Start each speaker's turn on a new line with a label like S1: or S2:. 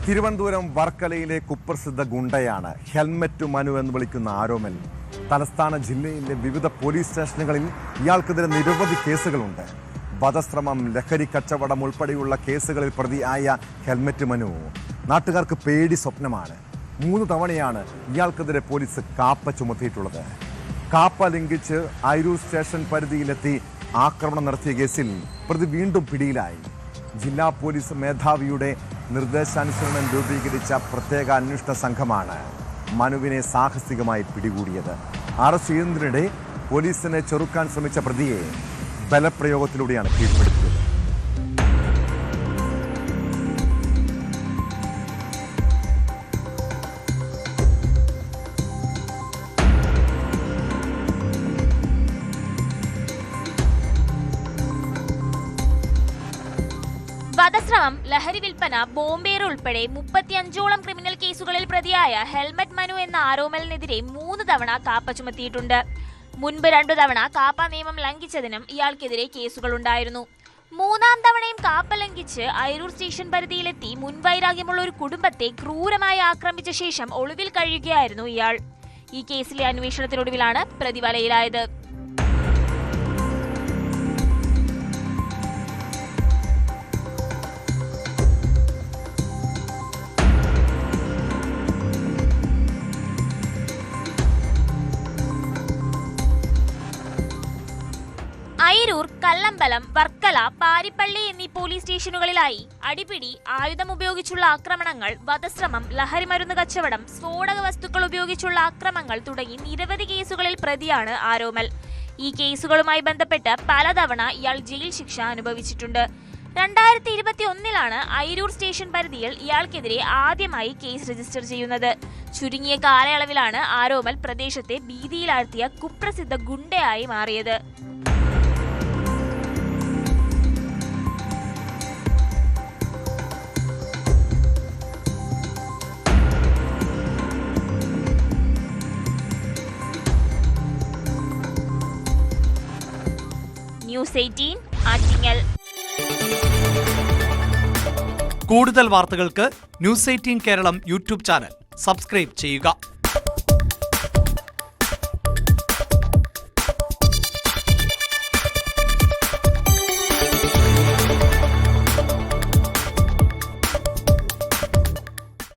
S1: തിരുവനന്തപുരം വർക്കലയിലെ കുപ്രസിദ്ധ ഗുണ്ടയാണ് ഹെൽമറ്റ് മനു എന്ന് വിളിക്കുന്ന ആരോമൽ. തലസ്ഥാന ജില്ലയിലെ വിവിധ പോലീസ് സ്റ്റേഷനുകളിൽ ഇയാൾക്കെതിരെ നിരവധി കേസുകളുണ്ട്. വധശ്രമം, ലഹരി കച്ചവടം ഉൾപ്പെടെയുള്ള കേസുകളിൽ പ്രതിയായ ഹെൽമറ്റ് മനു നാട്ടുകാർക്ക് പേടി സ്വപ്നമാണ്. 3 തവണയാണ് ഇയാൾക്കെതിരെ പോലീസ് കാപ്പ ചുമത്തിയിട്ടുള്ളത്. കാപ്പ ലംഘിച്ച് അയിരൂർ സ്റ്റേഷൻ പരിധിയിലെത്തി ആക്രമണം നടത്തിയ കേസിൽ പ്രതി വീണ്ടും പിടിയിലായി. ജില്ലാ പോലീസ് മേധാവിയുടെ നിർദ്ദേശാനുസരണം രൂപീകരിച്ച പ്രത്യേക അന്വേഷണ സംഘമാണ് മനുവിനെ സാഹസികമായി പിടികൂടിയത്. അറസ്റ്റ് ചെയ്യുന്നതിനിടെ പോലീസിനെ ചെറുക്കാൻ ശ്രമിച്ച പ്രതിയെ ബലപ്രയോഗത്തിലൂടെയാണ് കീഴ്പ്പെടുത്തിയത്.
S2: വധശ്രമം, ലഹരി വിൽപ്പന, ബോംബേറ് ഉൾപ്പെടെ 35ഓളം ക്രിമിനൽ കേസുകളിൽ പ്രതിയായ ഹെൽമറ്റ് മനു എന്ന ആരോമലിനെതിരെ 3 തവണ കാപ്പ ചുമത്തിയിട്ടുണ്ട്. മുൻപ് 2 തവണ കാപ്പ നിയമം ലംഘിച്ചതിനും ഇയാൾക്കെതിരെ കേസുകളുണ്ടായിരുന്നു. 3-ാം തവണയും കാപ്പ ലംഘിച്ച് അയിരൂർ സ്റ്റേഷൻ പരിധിയിലെത്തി മുൻവൈരാഗ്യമുള്ള ഒരു കുടുംബത്തെ ക്രൂരമായി ആക്രമിച്ച ശേഷം ഒളിവിൽ കഴിയുകയായിരുന്നു ഇയാൾ. ഈ കേസിലെ അന്വേഷണത്തിനൊടുവിലാണ് പ്രതി വലയിലായത്. അയിരൂർ, കല്ലമ്പലം, വർക്കല, പാരിപ്പള്ളി എന്നീ പോലീസ് സ്റ്റേഷനുകളിലായി അടിപിടി, ആയുധം ഉപയോഗിച്ചുള്ള ആക്രമണങ്ങൾ, വധശ്രമം, ലഹരിമരുന്ന് കച്ചവടം, സ്ഫോടക വസ്തുക്കൾ ഉപയോഗിച്ചുള്ള ആക്രമണങ്ങൾ തുടങ്ങി നിരവധി കേസുകളിൽ പ്രതിയാണ് ആരോമൽ. ഈ കേസുകളുമായി ബന്ധപ്പെട്ട് പലതവണ ഇയാൾ ജയിൽ ശിക്ഷ അനുഭവിച്ചിട്ടുണ്ട്. 2021-ലാണ് അയിരൂർ സ്റ്റേഷൻ പരിധിയിൽ ഇയാൾക്കെതിരെ ആദ്യമായി കേസ് രജിസ്റ്റർ ചെയ്യുന്നത്. ചുരുങ്ങിയ കാലയളവിലാണ് ആരോമൽ പ്രദേശത്തെ ഭീതിയിലാഴ്ത്തിയ കുപ്രസിദ്ധ ഗുണ്ടയായി മാറിയത്. ന്യൂസ് 18 ആറ്റിങ്ങൽ.
S3: കൂടുതൽ വാർത്തകൾക്ക് news 18 Keralam YouTube channel subscribe ചെയ്യുക.